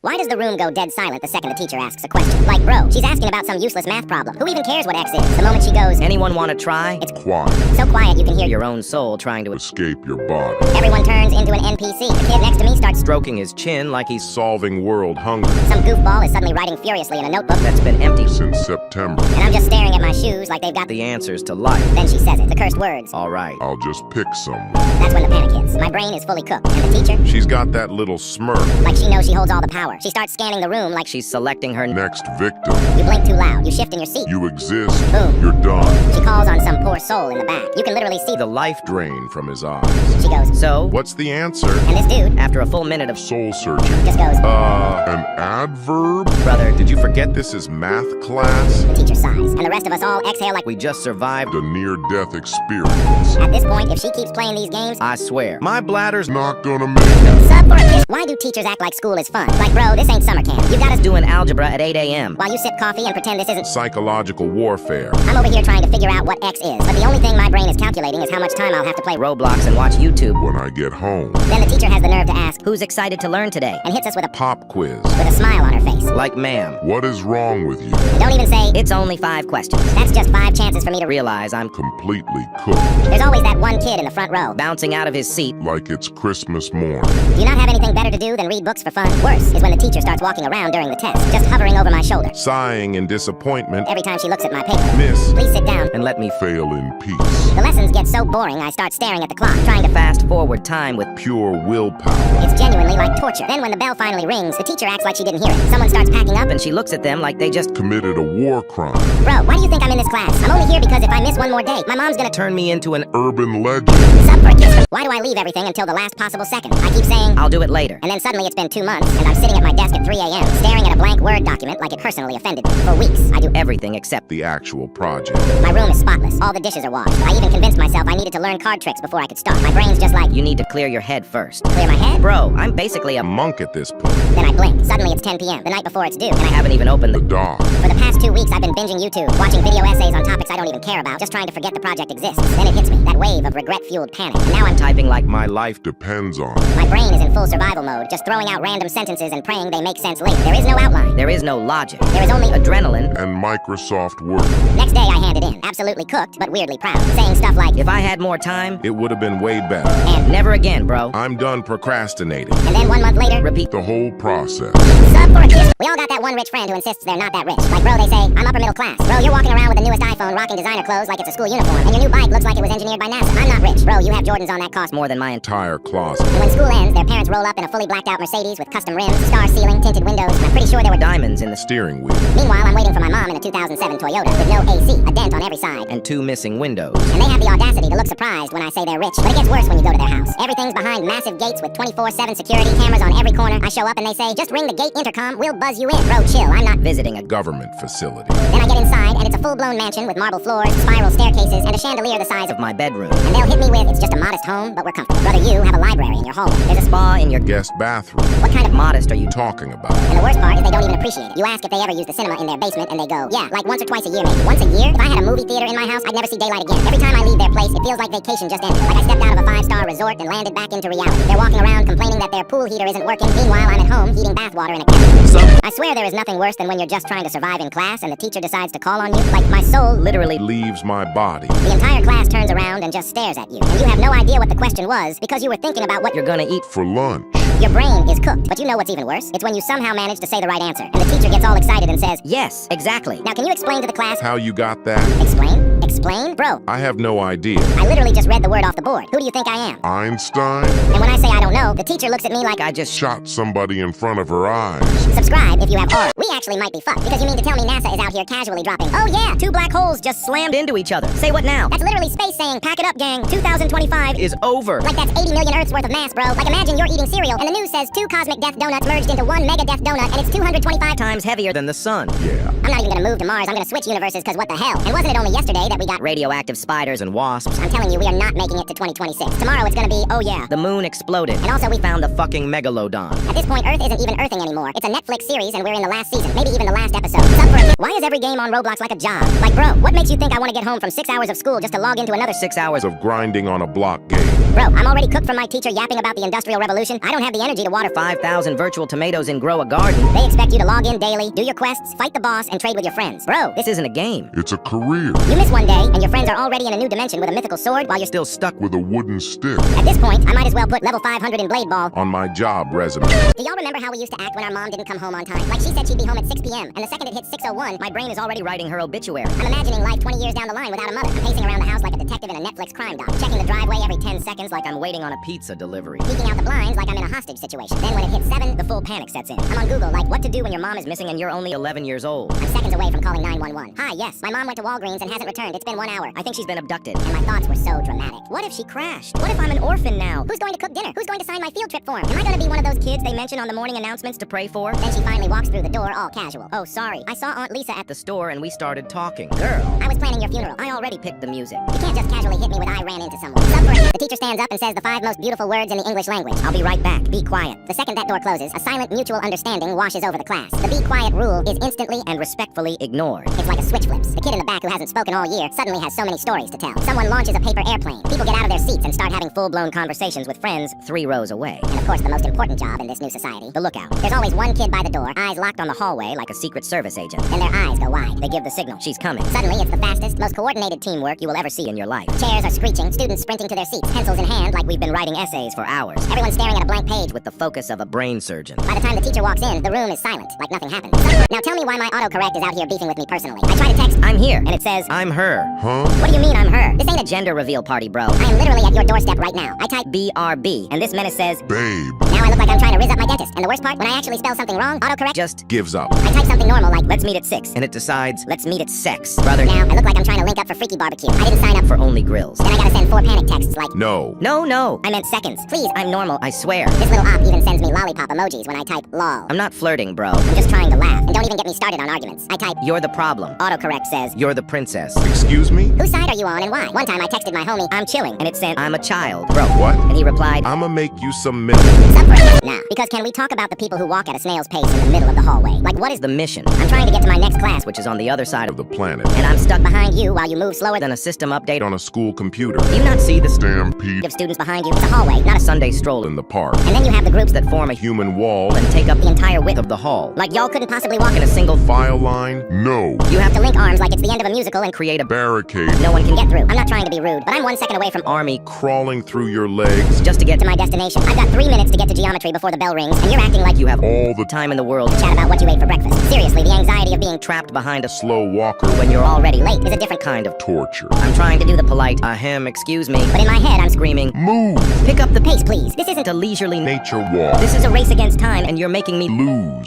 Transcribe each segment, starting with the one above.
Why does the room go dead silent the second the teacher asks a question? Like, bro, she's asking about some useless math problem. Who even cares what X is? The moment she goes, anyone want to try? It's Quiet. so quiet you can hear Your own soul trying to Escape your body. Everyone turns into an NPC. The kid next to me starts stroking his chin like he's Solving world hunger Some goofball is suddenly writing furiously in a notebook, that's been empty. since September. and I'm just staring at my shoes like they've got The answers to life. Then she says it, the cursed words. All right. I'll just pick someone. That's when the panic hits. My brain is fully cooked. And the teacher, She's got that little smirk. like she knows she holds all the power. She starts scanning the room like She's selecting her Next victim. you blink too loud. You shift in your seat. You exist. Boom. You're done. She calls on some poor soul in the back. You can literally see the life. Drain from his eyes. She goes, So, What's the answer? and this dude after a full minute of Soul searching. just goes, An adverb? brother, Did you forget this is math class? the teacher sighs. And the rest of us all exhale like, we just survived. A near-death experience. at this point, if she keeps playing these games, I swear. My bladder's not gonna make it. sub for a kiss. Why do teachers act like school is fun? Like, bro, this ain't summer camp. You got us Doing algebra at 8 a.m. while you sip coffee and pretend this isn't. Psychological warfare. I'm over here trying to figure out what X is, but the only thing my brain is calculating is how much time I'll have to play. Roblox and watch YouTube. When I get home. Then the teacher has the nerve to ask, Who's excited to learn today? and hits us with Pop quiz. a smile on her face. Like, ma'am, What is wrong with you? And don't even say, it's only 5 questions. that's just 5 chances for me to Realize I'm Completely cooked. There's always that one kid in the front row. bouncing out of his seat. Like it's Christmas morning. Do you not have anything better to do than read books for fun? Worse is when the teacher starts walking around during the test, just hovering over my shoulder. Sighing in disappointment. Every time she looks at my paper. Miss. Please sit down. And let me Fail in peace. The lessons get so boring I start staring at the clock, trying to fast forward time with Pure willpower. It's genuinely like torture. Then when the bell finally rings, the teacher acts like she didn't hear it. Someone starts packing up, and she looks at them like they just Committed a war crime. bro, why do you think I'm in this class? I'm only here because if I miss one more day, my mom's gonna turn me into an Urban legend. sub for a kiss. Why do I leave everything until the last possible second? I keep saying, I'll do it later. and then suddenly it's been 2 months, and I'm sitting at my desk at 3 a.m., staring at a blank Word document like it personally offended me. For weeks, I do Everything except The actual project. My room is spotless. All the dishes are washed. I even convinced myself I needed to learn card tricks before I could start. My brain's just like, you need to clear your head first. clear my head? Bro, I'm basically a Monk at this point. Then I blink. Suddenly it's 10 p.m., the night before it's due, and I haven't even opened The the dog. For the past 2 weeks, I've been binging YouTube, watching video essays on topics I don't even care about, just trying to forget the project exists. Then it hits me, that wave of regret-fueled panic. And now I'm typing like My life depends on it. My brain is in full survival mode, just throwing out random sentences and praying they make sense later. There is no outline. there is no logic. There is only Adrenaline. And Microsoft Word. Next day I hand it in, absolutely cooked, but weirdly proud, saying stuff like, If I had more time, It would have been way better. and never again, bro. I'm done procrastinating. and then 1 month later, Repeat. The whole process. sub for a kiss. We all got that one rich friend who insists they're not that rich. Like, bro, they say, I'm upper middle class. Bro, you're walking around with the newest iPhone, rocking designer clothes like it's a school uniform, and your new bike looks like it was engineered by NASA. I'm not rich. Bro, you have Jordans on that cost more. More than my Entire closet. And when school ends, their parents roll up in a fully blacked out Mercedes with custom rims, star ceiling, tinted windows, and I'm pretty sure there were diamonds in the Steering wheel. Meanwhile, I'm waiting for my mom in a 2007 Toyota with no AC, a dent on every side. and 2 missing windows. And they have the audacity to look surprised when I say they're rich. But it gets worse when you go to their house. Everything's behind massive gates with 24/7 security cameras on every corner. I show up and they say, just ring the gate intercom, we'll buzz you in. Bro, chill, I'm not. Visiting a Government facility. Then I get inside and it's a full-blown mansion with marble floors, spiral staircases, and a chandelier the size of. of my bedroom. And they'll hit me with, it's just a modest home, but we're comfortable. Brother, you have a library in your hallway. There's a spa in your Guest bathroom. What kind of modest are you Talking about. And the worst part is they don't even appreciate it. You ask if they ever use the cinema in their basement, and they go, yeah, like once or twice a year, maybe. Once a year? If I had a movie theater in my house, I'd never see daylight again. Every time I leave their place, it feels like vacation just ended. Like I stepped out of a 5-star resort and landed back into reality. They're walking around complaining that their pool heater isn't working. Meanwhile, I'm at home heating bathwater in a kettle. So, I swear there is nothing worse than when you're just trying to survive in class and the teacher decides to call on you. Like, my soul literally Leaves my body. The entire class turns around and just stares at you. And you have no idea what the question was because you were thinking about what you're gonna eat. For lunch. your brain is cooked. But you know what's even worse? It's when you somehow manage to say the right answer. And the teacher gets all excited and says, Yes, exactly. now can you explain to the class? How you got that? Explain? Explain? Bro, I have no idea. I literally just read the word off the board. Who do you think I am? Einstein? And when I say I don't know, the teacher looks at me like, I just Shot somebody in front of her eyes. subscribe if you have aura. We actually might be fucked because you mean to tell me NASA is out here casually dropping, oh yeah, 2 black holes just slammed into each other. Say what now? that's literally space saying, pack it up gang, 2025. Is over. Like that's 80 million Earths worth of mass, bro. Like imagine you're eating cereal and the news says 2 cosmic death donuts merged into 1 mega death donut and it's 225 times heavier than the sun. Yeah. I'm not even gonna move to Mars, I'm gonna switch universes cause what the hell? And wasn't it only yesterday that we got Radioactive spiders and wasps. I'm telling you, we are not making it to 2026. Tomorrow it's gonna be, oh yeah. The moon exploded. And also we found the fucking megalodon. At this point, Earth isn't even Earthing anymore. It's a Netflix series and we're in the last season, maybe even the last episode. Sub for a kid. Why is every game on Roblox like a job? Like bro, what makes you think I wanna get home from 6 hours of school just to log into another 6 hours Of grinding on a block game. Bro, I'm already cooked from my teacher yapping about the Industrial Revolution. I don't have the energy to water 5,000 virtual tomatoes and grow a garden. They expect you to log in daily, do your quests, fight the boss, and trade with your friends. Bro, This isn't a game. It's a career you miss one day, and your friends are already in a new dimension with a mythical sword while you're still... Still stuck. with a wooden stick At this point, I might as well put level 500 in Blade Ball. on my job resume. Do y'all remember how we used to act when our mom didn't come home on time? Like she said she'd be home at 6 p.m., and the second it hit 6:01, My brain is already writing her obituary. I'm imagining life 20 years down the line without a mother. I'm pacing around the house like a detective in a Netflix crime doc, checking the driveway every 10 seconds like I'm Waiting on a pizza delivery. peeking out the blinds like I'm in a hostage situation. Then when it hits 7, The full panic sets in. I'm on Google like what to do when Your mom is missing and you're only 11 years old. I'm seconds away from calling 911. Hi, yes, my mom went to Walgreens and hasn't returned. It's been 1 hour. I think she's been abducted. And my thoughts were so dramatic. What if she crashed? What if I'm an orphan now? Who's going to cook dinner? Who's going to sign my field trip form? Am I going to be One of those kids they mention on the morning announcements to pray for? Then she finally walks through the door all casual. Oh, sorry. I saw Aunt Lisa at The store and we started talking. Girl, I was planning your funeral. I already picked the music. You can't just casually hit me with I ran into someone. Suffering. The teacher stands up and says the 5 most beautiful words in the English language. I'll be right back. Be quiet. The second that door closes, a silent mutual understanding washes over the class. The be quiet rule is instantly And respectfully ignored. it's like a switch flips. The kid in the back who hasn't spoken all year suddenly has so many stories to tell. Someone launches a paper airplane. People get out of their seats and start having Full-blown conversations with friends 3 rows away. And of course, the most important job in this new society. The lookout. There's always one kid by the door, eyes locked on the Hallway like a Secret Service agent. then their eyes go wide. They give the signal. She's coming. Suddenly, it's the fastest, most coordinated Teamwork you will ever see in your life. Chairs are screeching, students sprinting to their seats, pencils in hand like We've been writing essays for hours everyone's staring at a blank page. with the focus of a brain surgeon. By the time the teacher walks in, the room is silent, like nothing happened. Now tell me why my autocorrect is out here beefing with me personally. I try to text, I'm here, and it says, I'm her. Huh? what do you mean I'm her? This ain't a Gender reveal party, bro. I am literally at your doorstep right now. I type, BRB, and this menace says, Babe now I look like I'm trying to rizz up my dentist. And the worst part, when I actually spell something wrong, autocorrect, just, gives up. I type something normal like, let's meet at 6. And it decides, let's meet at sex. Brother, now I look like I'm trying to link up for Freaky Barbecue. I didn't sign up for only grills. Then I gotta send 4 panic texts like, No. No, I meant seconds. please, I'm normal, I swear. This little op even sends me lollipop emojis when I type lol. I'm not flirting, bro. I'm just trying to laugh. And don't even get me started on arguments. I type, You're the problem. autocorrect says, You're the princess. Excuse me? whose side are you on and why? One time I texted my homie, I'm chilling, and it sent, I'm a child, bro. What? And he replied, I'ma make you some milk. suffering. Nah, because can we talk about the people who walk at a snail's pace in the middle of the hallway? Like what is the mission, I'm trying to get to my next class, which is on the other side Of of the planet. and I'm stuck behind you while you move slower than than a system update. On a school computer. Do you not see the Stampede of students behind you. It's a hallway, not a Sunday stroll in the park. And then you have the groups that form a Human wall. and take up the entire width of the hall. like y'all couldn't possibly walk in a single File line. No. You have to link arms like it's the end of a musical and create a Barricade. no one can get through. I'm not trying to be rude, but I'm 1 second away from army Crawling through your legs. just to get to my destination. I've got 3 minutes to get to geometry before the bell rings, and you're acting like you have All the time in the world chat about what you ate for breakfast. Seriously, the anxiety of being trapped behind a slow walker. when you're already late is a different kind of Torture. I'm trying to do the polite excuse me, But in my head, I'm screaming, Move. pick up the pace, please. This isn't a leisurely Nature walk. This is a race against time, and you're making me Lose.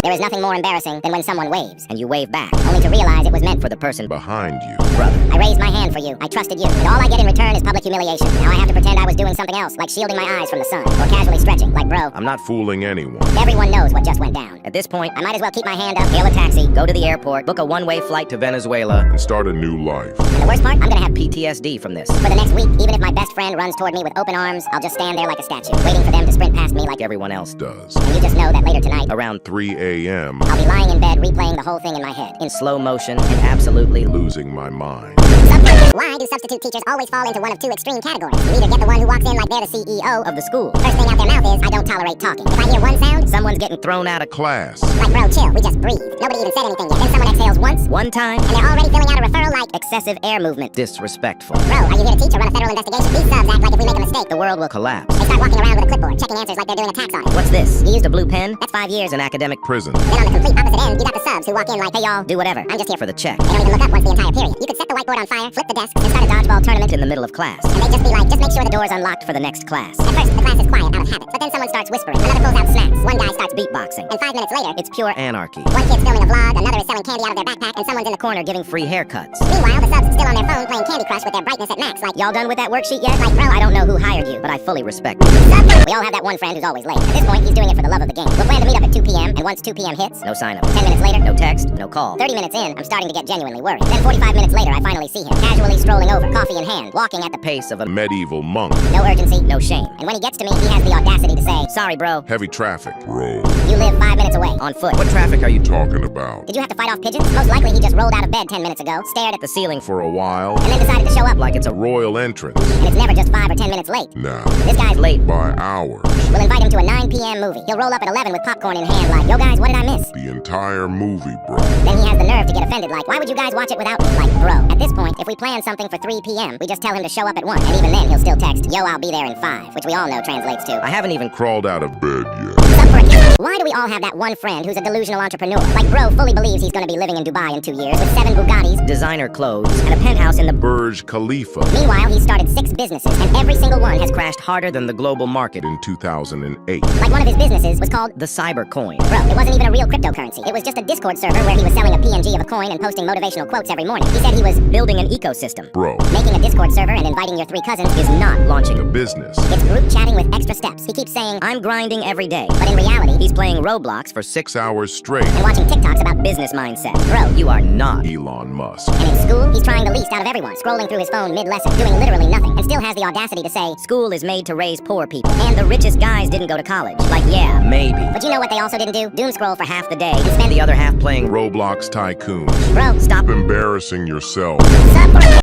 There is nothing more embarrassing than when someone waves, and you wave back only to realize it was meant for the person Behind you. brother. I raised my hand for you. I trusted you. And all I get in return is public humiliation. Now I have to pretend I was doing something else, like shielding my eyes from the sun, or casually stretching, like bro. I'm not fooling anyone. Everyone knows what just went down. At this point, I might as well keep my hand up. hail a taxi, go to the airport, book a one-way flight to Venezuela. And start a new life. And the worst part, I'm gonna have PTSD from this. for the next week. Even if my best friend runs toward me with open arms, I'll just stand there like a statue, waiting for them to sprint past me like Everyone else Does. And you just know that later tonight, around 3 a.m. I'll be lying in bed replaying the whole thing in my head. in slow motion and absolutely Losing my mind. Why do substitute teachers always fall into one of 2 extreme categories? You either get the one who walks in like they're the CEO of the school. First thing out their mouth is, I don't tolerate talking. If I hear one sound, Someone's getting thrown out of Class. like bro, chill, we just breathe. Nobody even said anything yet. Then someone exhales once, one time. and they're already filling out a referral like, Excessive air movement. Disrespectful. bro, are you here to teach or run a federal investigation? These subs act like if we make a mistake, The world will collapse. they start walking around with a clipboard, checking answers like they're doing a tax audit. What's this? You used a blue pen? That's 5 years. An academic Prison. Then on the complete opposite end, you got the subs who walk in like, hey y'all, do whatever. I'm just here for the check. They don't even look up once the entire period. You could set the whiteboard on fire, flip the desk, and start a dodgeball tournament, In the middle of class. and they'd just be like, just make sure the door's Unlocked for the next class. At first, the class is quiet out of habit, but then someone starts whispering, another pulls out snacks, one guy starts Beatboxing. and 5 minutes later, It's pure anarchy. one kid's filming a vlog, another is selling candy out of their backpack, and someone's in the corner giving Free haircuts. Meanwhile, the subs still on their phone playing Candy Crush with their brightness at max, like, Y'all done with that worksheet yet? Like, bro, I don't know who hired you, but I fully respect you. we all have that one friend who's always late. At this point, he's doing it for the love of the game. We'll plan to meet up at 2 p.m., and once 2 p.m. hits, No sign of it. 10 minutes later, No text, no call. 30 minutes in, I'm starting to get genuinely worried. Then 45 minutes later, I finally see him, casually strolling over, coffee in hand, walking at the Pace of a Medieval monk. no urgency, no shame. and when he gets to me, he has the audacity to say, Sorry, bro. Heavy traffic. Bro. you live 5 minutes away. on foot. What traffic are you Talking about. Did you have to fight off pigeons? Most likely he just rolled out of bed 10 minutes ago, stared at the ceiling For a while. and then decided to show up, like it's a Royal entrance. and it's never just 5 or 10 minutes late. Now. This guy's late. By hours. We'll invite him to a 9 p.m. movie. He'll roll up at 11 with popcorn in hand like, yo guys, what did I miss? The entire movie, bro. Then he has the nerve to get offended like, why would you guys watch it without me? Like, bro, at this point, if we plan something for 3 p.m., we just tell him to show up at 1. And even then, he'll still text, yo, I'll be there in 5, which we all know translates to, I haven't even Crawled out of bed yet. sup for a kid? Why do we all have that one friend who's a delusional entrepreneur? Like, bro fully believes he's gonna be living in Dubai in 2 years with 7 Bugattis designer clothes and a penthouse in the Burj Khalifa. Meanwhile, he's started 6 businesses, and every single one has crashed harder than the global market. In 2008. Like one of his businesses was called, The cyber coin. bro, it wasn't even a real cryptocurrency. It was just a Discord server where he was selling a PNG of a coin and posting motivational quotes every morning. He said he was Building an ecosystem. Bro. making a Discord server and inviting your 3 cousins Is not launching A business. It's group chatting with extra steps. He keeps saying, I'm grinding every day. but in reality, He's playing Roblox For 6 hours straight. and watching TikToks about business mindset. Bro, You are not. Elon Musk. And in school, he's trying the least out of everyone, scrolling through his phone mid-lesson, doing literally nothing, and still has the audacity to say, School is made to raise poor people. And the richest guys didn't go to college. Like, yeah, maybe. but you know what they also didn't do? Doom scroll for half the day and And spend the other half playing Roblox tycoon. Bro, Stop. Embarrassing yourself.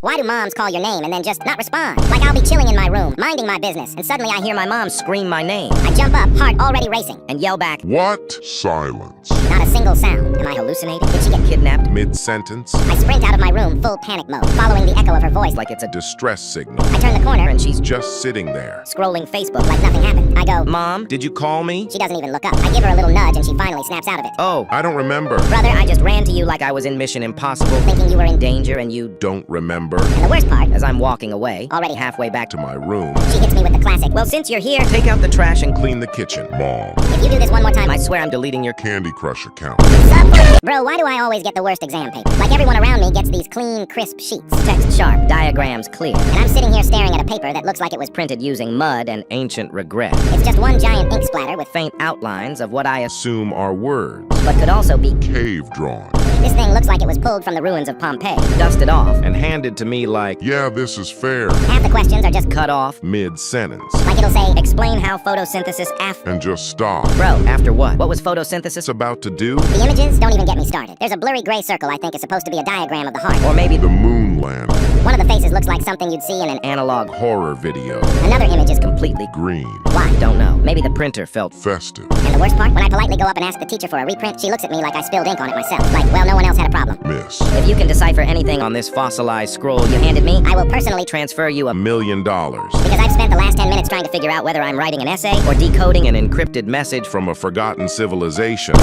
why do moms call your name and then just not respond? Like I'll be chilling in my room, minding my business, and suddenly I hear my mom Scream my name I jump up, heart already racing. and yell back. What? Silence. Not a single sound. Am I hallucinating? Did she get kidnapped? Mid-sentence. I sprint out of my room, full panic mode, following the echo of her voice. Like it's a Distress signal. I turn the corner and she's Just sitting there. scrolling Facebook like nothing happened. I go, Mom? Did you call me? she doesn't even look up. I give her a little nudge and she finally snaps out of it. Oh, I don't remember. brother, I just ran to you like I was in Mission Impossible. Thinking you were in Danger and you Don't remember. And the worst part, as I'm walking away, Already halfway back To to my room. she hits me with the classic. Well, since you're here, take out the trash and Clean the kitchen. Mom. If you do this one more time, I swear I'm deleting your Candy Crush account. Bro, why do I always get the worst exam paper? Like everyone around me gets these clean, crisp sheets. text sharp, diagrams clear, And I'm sitting here staring at a paper that looks like it was printed using mud and ancient regret. It's just one giant ink splatter with Faint outlines of what I Assume are words. but could also be Cave drawn. this thing looks like it was pulled from the ruins of Pompeii. dusted off and handed to me like Yeah, this is fair. Half the questions are just cut off. Mid-sentence. like it'll say, Explain how photosynthesis And just stop. Bro, after what? What was photosynthesis? It's about to do. the images don't even get me started. There's a blurry gray circle I think is supposed to be a diagram of the heart. Or maybe The moon landing. One of the faces looks like something you'd see in an analog. Horror video. another image is Completely Green. why? don't know. Maybe the printer felt Festive. And the worst part, when I politely go up and ask the teacher for a reprint, she looks at me like I spilled ink on it myself. Like, well, no one else had a problem. Miss. If you can decipher anything on this fossilized scroll you handed me, I will personally transfer you $1 million. because I've spent the last 10 minutes trying to figure out whether I'm writing an essay or or decoding An encrypted message from a forgotten civilization.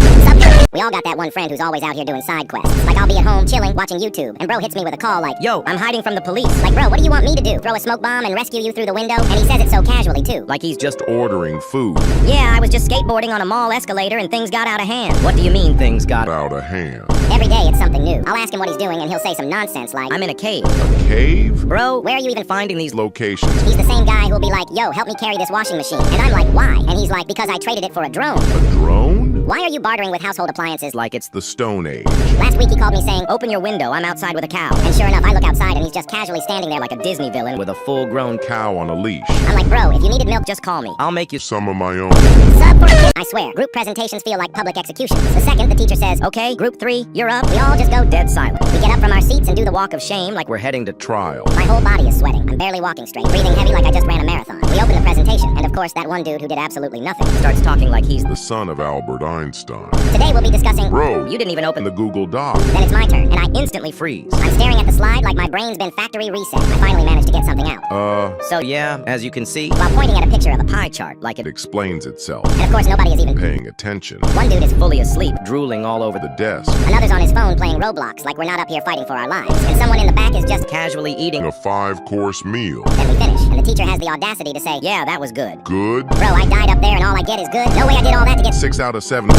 We all got that one friend who's always out here doing side quests. Like I'll be at home chilling, watching YouTube, and bro hits me with a call like, yo, I'm hiding from the police. like bro, what do you want me to do? Throw a smoke bomb and rescue you through the window? And he says it so casually too. Like he's just Ordering food. yeah, I was just skateboarding on a mall escalator and things got out of hand. What do you mean things got Out of hand. Every day it's something new. I'll ask him what he's doing and he'll say some nonsense like, I'm in a cave. Cave? Bro, where are you even finding these Locations. He's the same guy who'll be like, yo, help me carry this washing machine. And I'm like, why? And he's like, because I traded it for a drone. A drone? Why are you bartering with household appliances? like it's The Stone Age. Last week he called me saying, open your window, I'm outside with a cow. and sure enough, I look outside and he's just casually standing there like a Disney villain with a full-grown Cow on a leash. I'm like, bro, if you needed milk, just call me. I'll make you Some of my own. sub for I swear, group presentations feel like public executions. The second the teacher says, okay, group 3, you're up. we all just go Dead silent. We get up from our seats and do the walk of shame like We're heading to Trial. my whole body is sweating. I'm barely walking straight, breathing heavy like I just ran a marathon. We open the presentation, and of course, that one dude who did absolutely nothing. starts talking like he's The son of Albert Einstein. Today we'll be discussing. Bro. you didn't even In open the Google Doc. Then it's my turn, and I instantly freeze. I'm staring at the slide like my brain's been factory reset. I finally managed to get something out. So yeah, as you can see, While pointing at a picture of a pie, pie chart like It it explains itself. and of course nobody is even. Paying attention. One dude is fully asleep, drooling all over The the desk. another's on his phone playing Roblox like we're not up here fighting for our lives. And someone in the back is just. casually eating. A 5-course meal. Then we finish, and the teacher has the audacity to say, Yeah, that was good. Good. bro, I died up there and all I get is good. No way I did all that to get. 6 out of 7.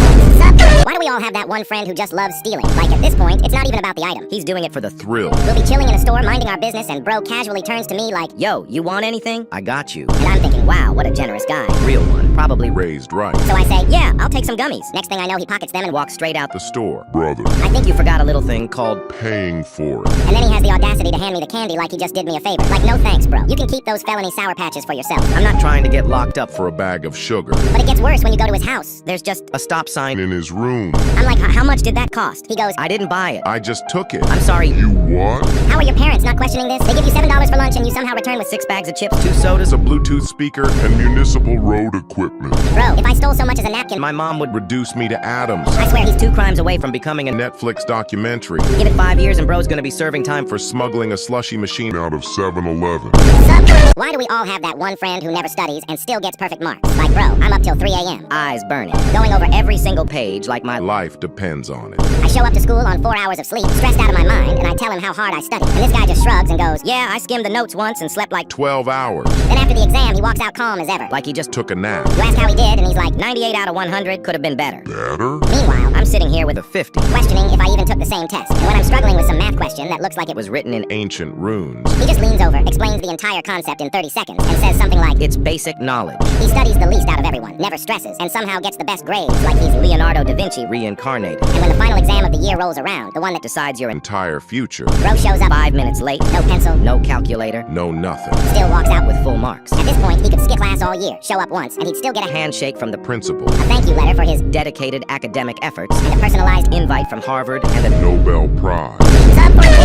Why do we all have that one friend who just loves stealing? Like at this point, it's not even about the item. He's doing it for the Thrill. We'll be chilling in a store, minding our business, and bro casually turns to me like, yo, you want anything? I got you. and I'm thinking, wow, Wow, what a generous guy. Real one. probably raised right. So I say, yeah, I'll take some gummies. Next thing I know, he pockets them and walks straight out. The store. Brother. I think you forgot a little thing called Paying for it. And then he has the audacity to hand me the candy like he just did me a favor. Like, no thanks, bro. You can keep those felony Sour Patches for yourself. I'm not trying to get locked up For a bag of sugar. But it gets worse when you go to his house. There's just a stop sign. In his room. I'm like, how much did that cost? He goes, I didn't buy it. I just took it. I'm sorry. You what? how are your parents not questioning this? They give you $7 for lunch and you somehow return with 6 bags of chips, 2 sodas. A Bluetooth speaker and municipal road equipment. Bro, if I stole so much as a napkin, My mom would Reduce me to atoms. I swear He's 2 crimes away from becoming a Netflix documentary. Give it 5 years and bro's gonna be serving time for For smuggling a slushy machine out of 7-Eleven. Why do we all have that one friend who never studies and still gets perfect marks? Like, bro, I'm up till 3 a.m. eyes burning. going over every single Page like my Life depends on it. I show up to school on 4 hours of sleep, stressed out of my mind, and I tell him how hard I study. And this guy just shrugs and goes, Yeah, I skimmed the notes once and slept like 12 hours. then after the exam, he walks out calm as ever. like he just Took a nap. You ask how he did, and he's like, 98 out of 100 could have been better. Better? meanwhile, I'm sitting here with a 50. questioning if I even took the same test. And when I'm struggling with some math question that looks like it was, Was written in Ancient runes. he just leans over, explains the entire concept in 30 seconds, and says something like, It's basic knowledge. he studies the least out of everyone, never stresses, and somehow gets the best grades, like he's Leonardo da Vinci reincarnated. And when the final exam of the year rolls around, the one that Decides your Entire future. bro shows up, 5 minutes late, no pencil, no calculator, No nothing. still walks out with. with full marks. At this point, he could skip class all year, show up once, and he'd still get a Handshake from the Principal. thank you letter for his dedicated academic efforts. and a personalized Invite from Harvard and a Nobel Prize.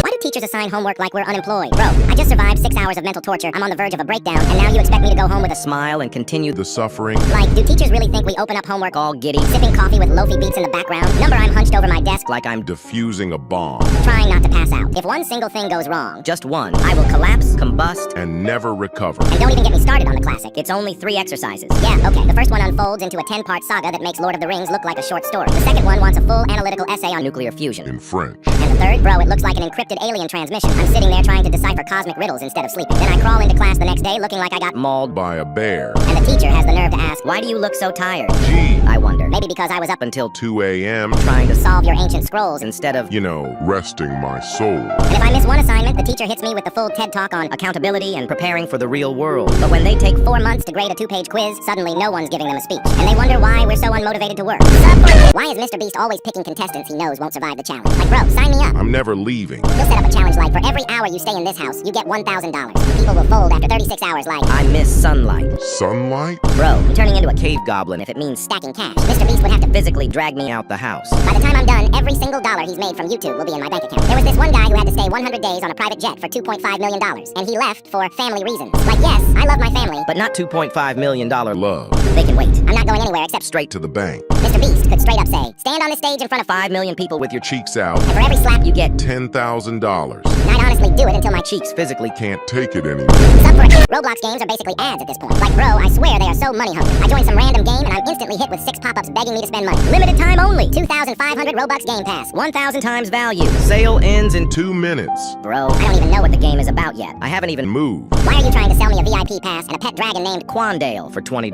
Why do teachers assign homework like we're unemployed? Bro, I just survived 6 hours of mental torture. I'm on the verge of a breakdown, and now you expect me to go home with a smile and continue The suffering. Like, do teachers really think we open up homework all giddy sipping coffee with lofi beats in the background? Number I'm hunched over my desk, like I'm Diffusing a bomb. trying not to pass out. If one single thing goes wrong, just one. I will collapse, combust. And never recover. and don't even get me started on the classic. It's only 3 exercises. Yeah, okay, the first one unfolds into a 10-part saga that makes Lord of the Rings look like a short story. The second one wants a full analytical essay on Nuclear fusion. In French. And the third, bro, it looks like an encrypted alien transmission. I'm sitting there trying to decipher cosmic riddles instead of sleeping. Then I crawl into class the next day looking like I got... Mauled By a bear. And the teacher has the nerve to ask, Why do you look so tired? Gee. I wonder. maybe because I was up Until 2 a.m. trying to solve your ancient scrolls. instead of Resting my soul. And if I miss one assignment, the teacher hits me with the full TED Talk on accountability and preparing for the real world. But when they take 4 months to grade a 2-page quiz, suddenly no one's giving them a speech. And they wonder why we're so unmotivated to work. Why is Mr. Beast always picking contestants he knows won't survive the challenge? Like, bro, sign me up. I'm never leaving. He'll set up a challenge like, for every hour you stay in this house, you get $1,000. People will fold after 36 hours like, I miss sunlight. Sunlight? Bro, I'm turning into a cave goblin if it means stacking cash. Mr. Beast would have to... physically drag me out the house. By the time I'm done, every single dollar he's made from YouTube will be in my bank account. There was this one guy who had to stay 100 days on a private jet for $2.5 million. And he left for family reasons. Like, yes, I love my family. But not $2.5 million. Love. They can wait. I'm not going anywhere except Straight To the bank. Mr. Beast could straight up say, stand on the stage in front of 5 million people with With your cheeks out. and for every slap you get $10,000. and I'd honestly do it until my cheeks physically Can't take it anymore. Sub for it. Roblox games are basically ads at this point. Like, bro, I swear they are so money hungry. I join some random game and I'm instantly hit with 6 pop-ups begging me to spend money. limited time only. 2,500 Robux Game Pass. 1,000 times value. Sale ends in 2 minutes. Bro, I don't even know what the game is about yet. I haven't even Move. Why are you trying to sell me a VIP pass and a pet dragon named Quandale for $20.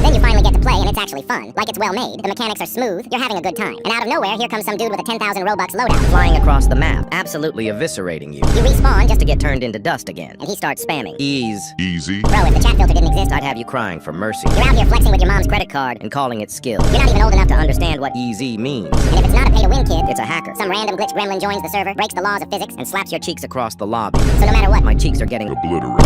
Then you finally get to play and it's actually fun. Like, it's well made, the mechanics are smooth, you're having a good time. And out of nowhere, here comes some dude with a 10,000 Robux loadout. Flying across the map, absolutely eviscerating you. You respawn just To get turned into dust again. and he starts spamming. Ease. Easy. Bro, if the chat filter didn't exist, I'd have you crying for mercy. you're out here flexing with your mom's credit Credit card and calling it skill. You're not even old enough to understand what... Easy means. And if it's not a pay-to-win kid, It's a hacker. some random glitch gremlin joins the server, breaks the laws of physics, And slaps your cheeks across the lobby. so no matter what, My cheeks are getting Obliterate.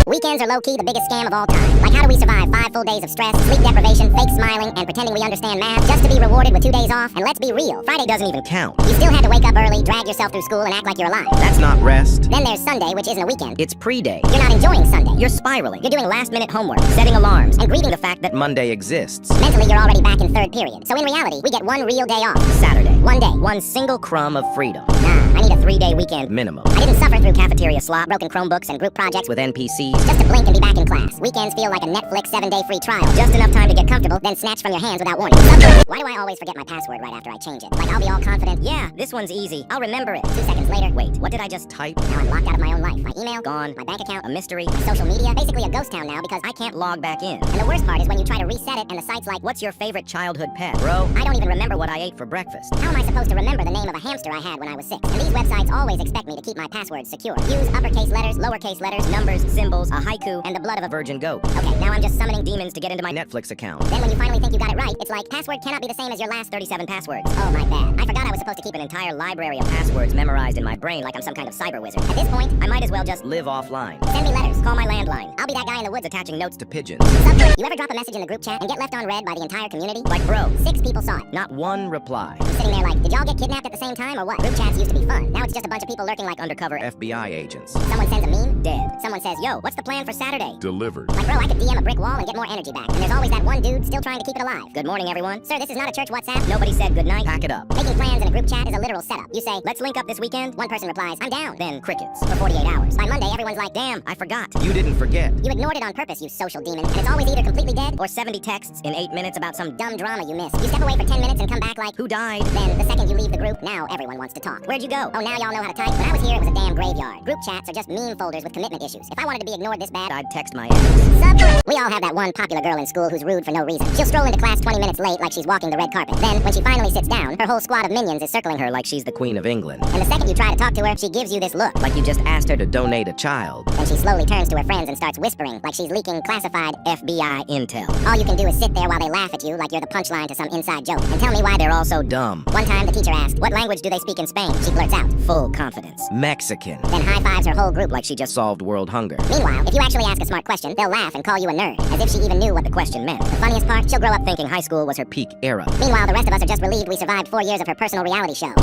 weekends are low-key the biggest scam of all time. Like, how do we survive 5 full days of stress, sleep deprivation, fake smiling, and pretending we understand math just to be rewarded with 2 days off? And let's be real, Friday doesn't even... count. You still had to wake up early, drag yourself through school, and act like you're alive. That's not rest. Then there's Sunday, which isn't a weekend. It's pre-day. You're not enjoying Sunday. You're spiraling. You're doing last-minute homework, setting alarms and greeting the fact that Monday exists. mentally, you're already back in 3rd period. So in reality, we get 1 real day off. Saturday. 1 day. One single crumb of freedom. Nah, I need a 3-day weekend. Minimum. I didn't suffer through cafeteria slop, broken Chromebooks, and group projects With NPCs. just to blink and be back in class. Weekends feel like a Netflix 7-day free trial. Just enough time to get comfortable, then snatch from your hands without warning. Why do I always forget my password right after I change it? Like, I'll be all confident. Yeah, this one's easy. I'll remember it. 2 seconds later, Wait, what did I just type? now I'm locked out of my own life. My email, Gone. my bank account, A mystery. my social media, basically a ghost town now because I can't log back in. And the worst part is when you try to reset it and the site's like, What's your favorite childhood pet? Bro, I don't even remember what I ate for breakfast. How am I supposed to remember the name of a hamster I had when I was 6? websites, and these websites always expect me to keep my passwords secure. Use uppercase letters, lowercase letters, Numbers, symbols, a haiku, and the blood of a virgin goat. Okay, now I'm just summoning demons To get into my Netflix account. Then when you finally think you got it right, it's like, password cannot be the same as your last 37 passwords. Oh, my bad. I forgot I was supposed to keep an entire library of passwords memorized in my brain like I'm some kind of cyber wizard. At this point, I might as well just live offline. send me letters. Call my landline. I'll be that guy in the woods Attaching notes to pigeons. Subject, you ever drop a message in the group chat and get left unread by the entire community? Like, bro, 6 people saw it. not one reply. I'm sitting there like, did y'all get kidnapped at the same time or what? Group chats used to be fun. Now it's just a bunch of people lurking like Undercover FBI agents. someone sends a meme, Dead. someone says, yo, what's the plan for Saturday? Delivered. Like, bro, I could DM a brick wall and get more energy back. And there's always that one dude still trying to keep it alive. Good morning, everyone. Sir, this is not a church WhatsApp. Nobody said goodnight. Pack it up. Making plans in a group chat is a literal setup. You say, Let's link up this weekend. one person replies, I'm down. Then crickets. For 48 hours. By Monday, everyone's like, Damn, I forgot. You didn't forget. you ignored it on purpose, you social demon. And it's always either completely dead Or 70 texts in 8 minutes about some dumb drama you missed. You step away for 10 minutes and come back like, who died. then the second you leave the group, now everyone wants to talk. Where'd you go? Oh, now y'all know how to type? When I was here, it was a damn graveyard. Group chats are just meme folders with commitment issues. If I wanted to be ignored this bad, I'd text my ex. Subway. We all have that one popular girl in school who's rude for no reason. She'll stroll into class 20 minutes late like she's walking the red carpet. Then, when she finally sits down, her whole squad of minions is circling her Like she's the Queen of England. and the second you try to talk to her, she gives you this look. Like you just asked her to donate a child. Then she slowly turns to her friends and starts whispering like she's leaking classified. FBI intel. All you can do is sit there while they laugh at you like you're the punchline to some inside joke and tell me why they're all so Dumb. One time, the teacher asked, what language do they speak in Spain? She blurts out, Full confidence. Mexican. then high-fives her whole group Like she just solved world hunger. Meanwhile, if you actually ask a smart question, they'll laugh and call you a nerd, as if she even knew what the question meant. The funniest part, she'll grow up thinking high school was her Peak era. Meanwhile, the rest of us are just relieved we survived 4 years of her personal reality show.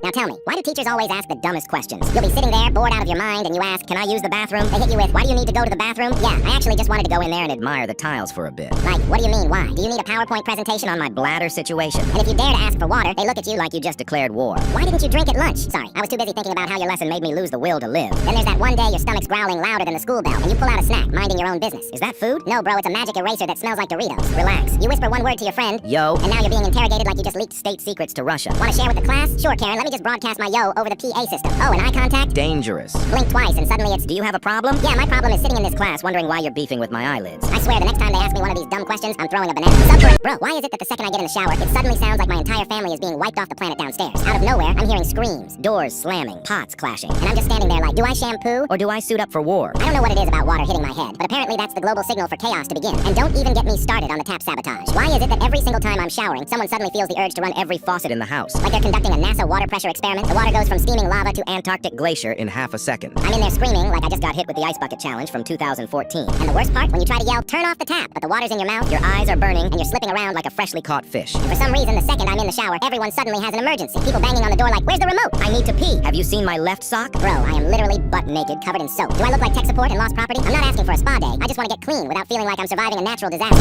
Now tell me, why do teachers always ask the dumbest questions? You'll be sitting there, bored out of your mind, and you ask, can I use the bathroom? They hit you with, why do you need to go to the bathroom? Yeah, I actually just wanted to go in there and Admire the tiles for a bit. like, what do you mean, why? Do you need a PowerPoint presentation on my Bladder situation. And if you dare to ask for water, they look at you like You just declared war. why didn't you drink at lunch? Sorry, I was too busy thinking about how your lesson made me lose the will to live. Then there's that one day your stomach's growling louder than the school bell, and you pull out a snack, minding your own business. Is that food? No, bro, it's a magic eraser that smells like Doritos. Relax. You whisper one word to your friend, Yo. and now you're being interrogated like you just leaked State secrets to Russia. Want to share with the class? Sure, Karen, let me just broadcast my yo over the PA system. Oh, and eye contact? Dangerous. Blink twice and suddenly it's... Do you have a problem? Yeah, my problem is sitting in this class Wondering why you're beefing with my eyelids. I swear, the next time they ask me one of these dumb questions, I'm throwing a banana. Subway. Bro, why is it that the second I get in the shower, it suddenly sounds like my entire family is being wiped off the planet downstairs? Out of nowhere, I'm hearing screams, Doors slamming, pots clashing. and I'm just standing there like, do I shampoo? Or do I suit up for war? I don't know what it is about water hitting my head, but apparently that's the global signal for chaos to begin. And don't even get me started on the tap sabotage. Why is it that every single time I'm showering, someone suddenly feels the urge to run Every faucet in the house. like they're conducting a NASA water pressure experiment? The water goes from steaming lava to Antarctic glacier in half a second. I'm in there screaming like I just got hit with the ice bucket challenge from 2014. And the worst part, when you try to yell, turn off the tap, but the water's in your mouth, Your eyes are burning and you're slipping around like like a freshly caught fish. And for some reason, the second I'm in the shower, everyone suddenly has an emergency. People banging on the door like, where's the remote? I need to pee. Have you seen my left sock? Bro, I am literally butt naked, covered in soap. Do I look like tech support and lost property? I'm not asking for a spa day. I just want to get clean without feeling like I'm surviving a natural disaster.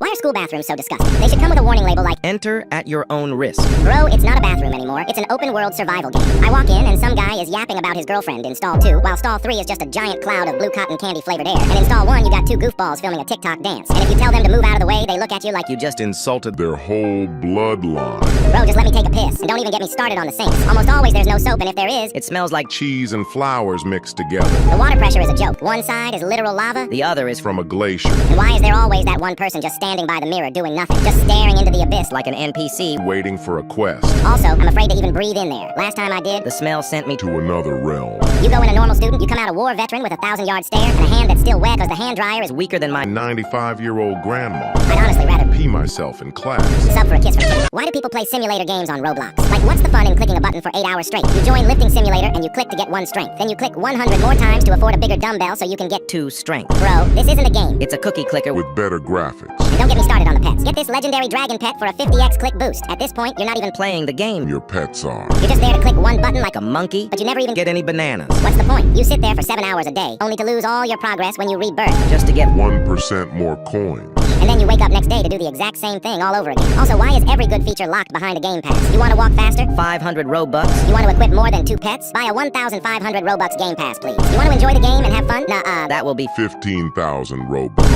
Why are school bathrooms so disgusting? They should come with a warning label like, Enter at your own risk. bro, it's not a bathroom anymore. It's an open world survival game. I walk in and some guy is yapping about his girlfriend in stall 2, while stall 3 is just a giant cloud of blue cotton candy flavored air. And in stall 1, you got 2 goofballs filming a TikTok dance. And if you tell them to move out of the way, they look at you like, You just insulted Their whole bloodline. bro, just let me take a piss. And don't even get me started on the sinks. Almost always there's no soap, and if there is, It smells like Cheese and flowers mixed together the water pressure is a joke. One side is literal lava, the other is from a glacier. and why is there always that one person just standing by the mirror doing nothing, just staring into the abyss? like an NPC. Waiting for a quest Also, I'm afraid to even breathe in there. Last time I did, The smell sent me to another realm. you go in a normal student, you come out a war veteran with a 1,000-yard stare, and a hand that's still wet because the hand dryer is weaker than my 95-year-old grandma. I'd honestly rather Pee myself in class. sub for a kiss from Kim. Why do people play simulator games on Roblox? Like, what's the fun in clicking a button for 8 hours straight? You join lifting simulator and you click to get 1 strength. Then you click 100 more times to afford a bigger dumbbell so you can get 2 strength. Bro, this isn't a game. It's a cookie clicker With better graphics. And don't get me started on the pets. Get this legendary dragon pet for a 50x click boost. At this point, you're not even playing the game. Your pets are. You're just there to click one button like Like a monkey. but you never even Get any bananas. What's the point? You sit there for 7 hours a day, only to lose all your progress when you rebirth. Just to get 1% more coins. And then you wake up next day to do the exact same thing all over again. Also, why is every good feature locked behind a game pass? You want to walk faster? 500 Robux. You want to equip more than 2 pets? Buy a 1,500 Robux game pass, please. You want to enjoy the game and have fun? Nuh-uh. That will be 15,000 Robux.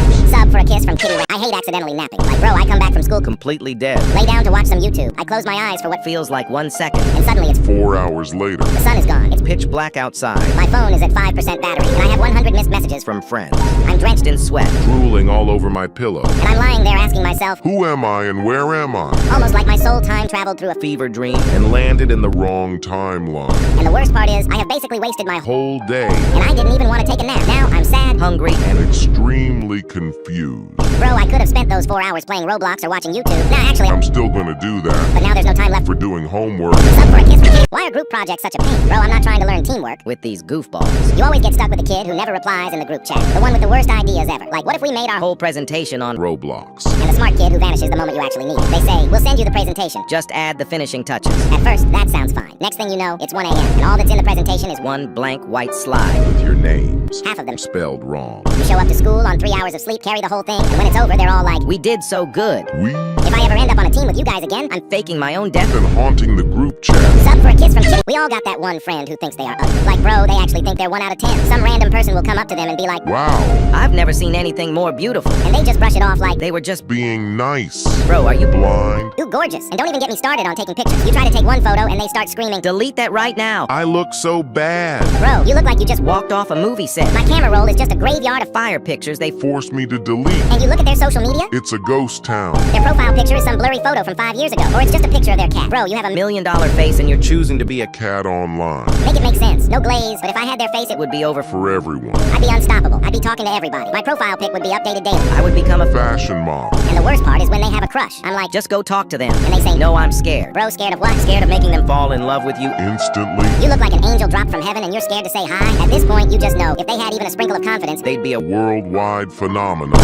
Sub for a kiss from Kitty Ray. I hate accidentally napping. Like, bro, I come back from school Completely dead. lay down to watch some YouTube. I close my eyes for what Feels like 1 second. and suddenly it's 4 hours later. the sun is gone. It's pitch black outside. My phone is at 5% battery, and I have 100 missed messages. From friends. I'm drenched In sweat. Drooling all over my pillow. and I'm lying there asking myself, Who am I and where am I? almost like my soul time traveled through a Fever dream. And landed in the wrong timeline. And the worst part is, I have basically wasted my Whole day. and I didn't even want to take a nap. Now I'm sad. Hungry. And extremely confused. Bro, I could have spent those 4 hours playing Roblox or watching YouTube. Nah, actually, I'm still gonna do that. but now there's no time left For doing homework. Sub for a kiss from Kitty. Why are group projects such a pain? Bro, I'm not trying to learn teamwork. With these goofballs. You always get stuck with the kid who never replies in the group chat. The one with the worst ideas ever. Like, what if we made our Whole presentation on Roblox. and the smart kid who vanishes the moment you actually need. They say, we'll send you the presentation. just add the finishing touches. At first, that sounds fine. Next thing you know, it's 1 a.m. and all that's in the presentation is One blank white slide. With your names half of them. spelled wrong. You show up to school on 3 hours of sleep, carry the whole thing, and when it's over, they're all like, We did so good. We if I ever end up on a team with you guys again, I'm Faking my own death. been haunting the group chat. sub for a kiss from Kitty. We all got that one friend who thinks they are ugly. Like, bro, they actually think they're 1 out of 10. Some random person will come up to them and be like, Wow. I've never seen anything more beautiful. and they just brush it off like, They were just. Being nice. Bro, are you. Blind. ooh, gorgeous. And don't even get me started on taking pictures. You try to take one photo and they start screaming, Delete that right now. I look so bad. bro, you look like you just Walked off a movie set. My camera roll is just a graveyard of Fire pictures they. Forced me to delete. and you look at their social media, It's a ghost town. their profile picture is some blurry photo from 5 years ago, or it's just a picture of their cat. Bro, you have a $1 million face and you're choosing to be a. Cat online. make it make sense. No glaze, but if I had their face, it would Would be over. For everyone. I'd be unstoppable. I'd be talking to everybody. My profile pic would be updated daily. I would become a. Fashion model. And the worst part is when they have a crush. I'm like, Just go talk to them. and they say, No, I'm scared. bro, scared of what? Scared of making them fall in love with you. Instantly. You look like an angel dropped from heaven and you're scared to say hi. At this point, you just know if they had even a sprinkle of confidence. They'd be a. Worldwide phenomenon.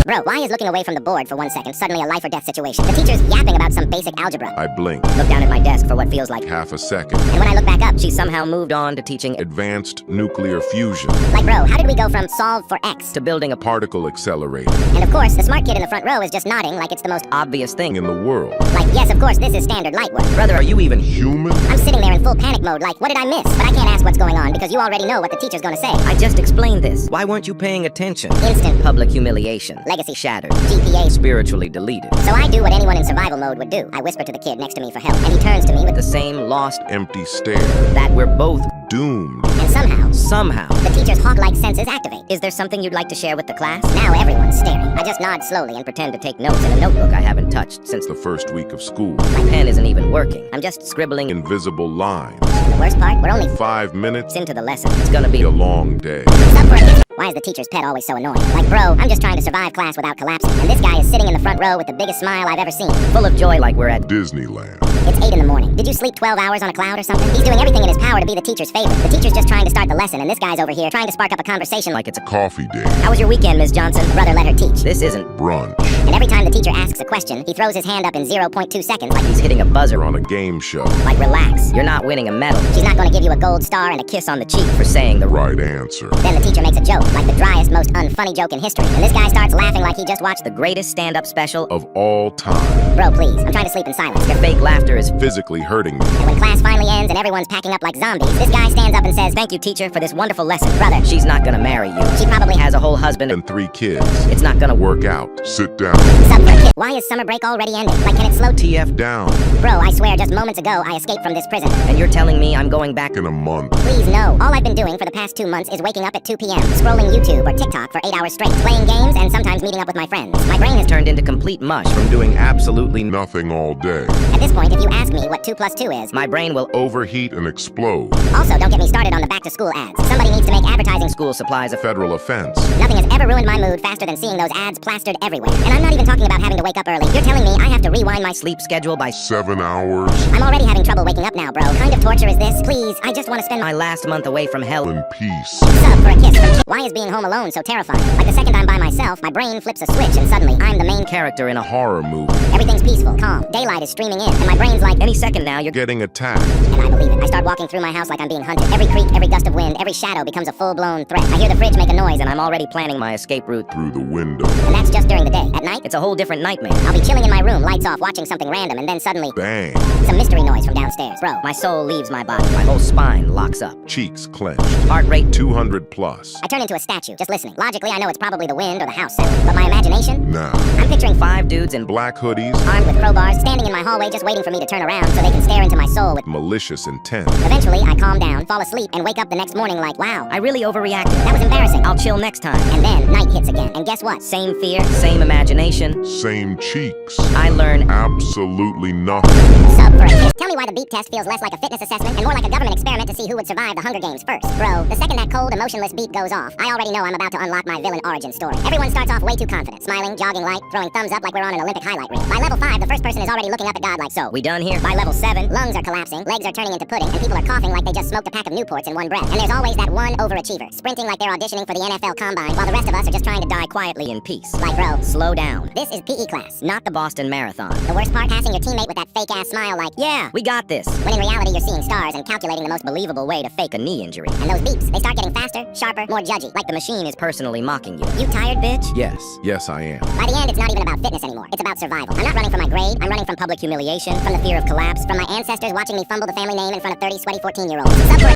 Bro, why is looking away from the board for 1 second suddenly a life or death situation? The teacher's yapping about some basic algebra. I blink. Look down at my desk for what feels like. Half a second. And when I look back up, She somehow moved on to teaching Advanced nuclear fusion. like, bro, how did we go from solve for X? to building a Particle accelerator. And of course, the smart kid in the front row is just nodding like it's the most obvious thing. In the world. like, yes, of course, this is standard light work. Brother, are you even. Human? I'm sitting there in full panic mode like, what did I miss? But I can't ask what's going on because you already know what the teacher's gonna say. I just explained this. Why weren't you paying attention? Instant Public humiliation. legacy Shattered. GPA. Spiritually deleted. So I do what anyone in survival mode would do. I whisper to the kid next to me for help, and he turns to me with The same lost. Empty stare. That we're both. Doomed. and Somehow. the teacher's hawk-like senses activate. Is there something you'd like to share with the class? Now everyone's staring. I just nod slowly and Pretend to take notes in a notebook I haven't touched since The first week of school. my pen isn't even working. I'm just scribbling. Invisible lines. the worst part, we're only 5 minutes. Into the lesson. It's gonna be A long day. up for a kiss. Why is the teacher's pet always so annoying? Like, bro, I'm just trying to survive class without collapsing. And this guy is sitting in the front row with the biggest smile I've ever seen. full of joy like we're at. Disneyland. It's 8 in the morning. Did you sleep 12 hours on a cloud or something? He's doing everything in his power to be the teacher's favorite. The teacher's just trying to start the lesson, and this guy's over here trying to spark up a conversation like, Like it's a. Coffee day. How was your weekend, Miss Johnson? brother, let her teach. This isn't. Brunch. And every time the teacher asks a question, he throws his hand up in 0.2 seconds like, He's hitting a buzzer. On a game show. Like relax. You're not winning a medal. she's not gonna give you a gold star and a kiss on the cheek. For saying the. Right answer. Then the teacher makes a joke, like the driest, most unfunny joke in history. And this guy starts laughing like he just watched The greatest stand-up special. Of all time. Bro, please, I'm trying to sleep in silence. Your fake laughter is. Physically hurting me. And when class finally ends and everyone's packing up like zombies, this guy stands up and says, Thank you, teacher, for this wonderful lesson. brother, She's not gonna marry you. she probably Has a whole husband. And 3 kids. It's not gonna work. Work out. Sit down. sub for a kiss. Why is summer break already ending? Like, can it slow TF down. Bro, I swear, just moments ago, I escaped from this prison. And you're telling me I'm going back. In a month. Please, no. All I've been doing for the past 2 months is waking up at 2 p.m., scrolling YouTube or TikTok for 8 hours straight, playing games, and sometimes meeting up with my friends. My brain has Turned into complete mush. From doing absolutely nothing all day. At this point, if you ask me what 2 plus 2 is, My brain will. Overheat and explode. also, don't get me started on the back-to-school ads. Somebody needs to make advertising. School supplies. Federal offense. Nothing has ever ruined my mood faster than seeing those ads plastered everywhere. And I'm not even talking about having to wake up early. You're telling me I have to rewind my sleep. Sleep schedule by. 7 hours. I'm already having trouble waking up now, bro. Kind of torture is this? Please, I just want to spend My last month away from hell. In peace. sub for a kiss from Why is being home alone so terrifying? Like the second I'm by myself, my brain flips a switch and suddenly I'm the main Character in a. Horror movie. Everything's peaceful, calm. Daylight is streaming in, and my brain's like, Any second now, you're. Getting attacked. and I believe it. I start walking through my house like I'm being hunted. Every creak, every gust of wind, every shadow becomes a full-blown threat. I hear the fridge make a noise, and I'm already planning my escape route. Through the window. and that's just during the day. At night, night? It's a whole different nightmare. I'll be chilling in my room, lights off, watching something random, and then suddenly, Bang. some mystery noise from downstairs. Bro, my soul leaves my body. My whole spine locks up. Cheeks clenched. Heart rate 200 plus. I turn into a statue, just listening. Logically, I know it's probably the wind or the house sound, but my imagination? Nah. I'm picturing 5 dudes in Black hoodies. armed with crowbars, standing in my hallway just waiting for me to turn around so they can stare into my soul with... Malicious intent. Eventually, I calm down, fall asleep, and wake up the next morning like, wow, I really overreacted. that was embarrassing. I'll chill next time. And then, night hits again. And guess what? Same fear, same imagination. Same cheeks. I learn Absolutely nothing. Sub for a kiss. Tell me why the beat test feels less like a fitness assessment and more like a government experiment to see who would survive the Hunger Games first. Bro, the second that cold, emotionless beat goes off, I already know I'm about to unlock my villain origin story. Everyone starts off way too confident, smiling, jogging light, throwing thumbs up like we're on an Olympic highlight reel. By level 5, the first person is already looking up at God like, so, we done here? By level 7, lungs are collapsing, legs are turning into pudding, and people are coughing like they just smoked a pack of Newports in one breath. And there's always that one overachiever, sprinting like they're auditioning for the NFL Combine, while the rest of us are just trying to die Quietly in peace. like, bro, Slow down. this is PE class. Not the Boston Marathon. The worst part, passing your teammate with that fake-ass smile like, Yeah, we got this. when in reality you're seeing stars and calculating the most Believable way to fake a knee injury. And those beeps, they start getting faster, sharper, more judgy. Like the machine is personally mocking you. You tired, bitch? Yes. Yes, I am. By the end, it's not even about fitness anymore. It's about survival. I'm not running from my grade. I'm running from public humiliation, from the fear of collapse, from my ancestors watching me fumble the family name in front of 30 sweaty 14-year-olds.